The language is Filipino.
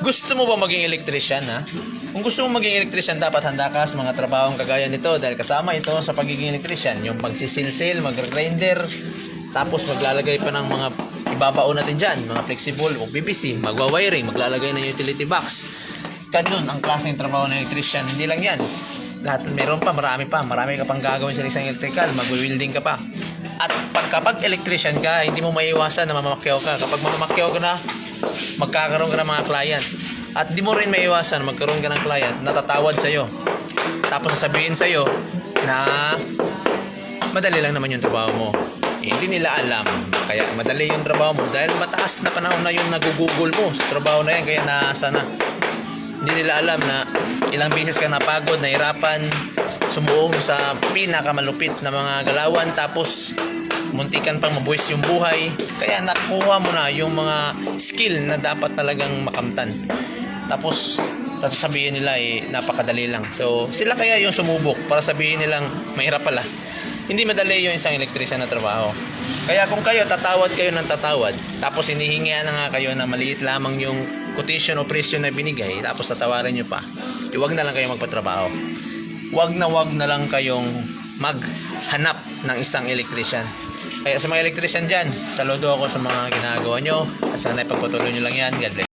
Gusto mo ba maging electrician, ha? Kung gusto mo maging electrician, dapat handa ka sa mga trabahong kagaya nito dahil kasama ito sa pagiging electrician. Yung pagsisilsil, mag-grinder, tapos maglalagay pa ng mga ibabaon natin dyan, mga flexible o PVC, magwa-wiring, maglalagay ng utility box. Ganun ang klaseng trabaho ng electrician. Hindi lang yan. Lahat, meron pa, marami ka pang gagawin sa isang electrical, mag-welding ka pa. At kapag electrician ka, hindi mo maiiwasan na mamamakyaw ka. Kapag mamamakyaw ka na, magkakaroon ka ng mga client. At di mo rin maiiwasan magkaroon ka ng client na tatawad sa'yo. Tapos sasabihin sa'yo na madali lang naman yung trabaho mo. Hindi nila alam. Kaya madali yung trabaho mo dahil mataas na panahon na yung nagugugol mo sa trabaho na yan. Kaya naasa na. Hindi nila alam na ilang beses ka napagod, nahirapan, sumuong sa pinakamalupit na mga galawan, tapos muntikan pang mabuwis yung buhay. Kaya nakuha mo na yung mga skill na dapat talagang makamtan. Tapos sasabihin nila napakadali lang. So sila kaya yung sumubok para sabihin nilang mahirap pala. Hindi madali yung isang electrician na trabaho. Kaya kung kayo tatawad kayo ng tatawad, tapos hinihingian na nga kayo na maliit lamang yung quotation o presyo na binigay, tapos tatawarin nyo pa, huwag na lang kayo magpatrabaho. Wag na lang kayong maghanap ng isang electrician. Kaya sa mga electrician dyan, saludo ako sa mga ginagawa nyo at sana ipagpatuloy nyo lang yan. God bless.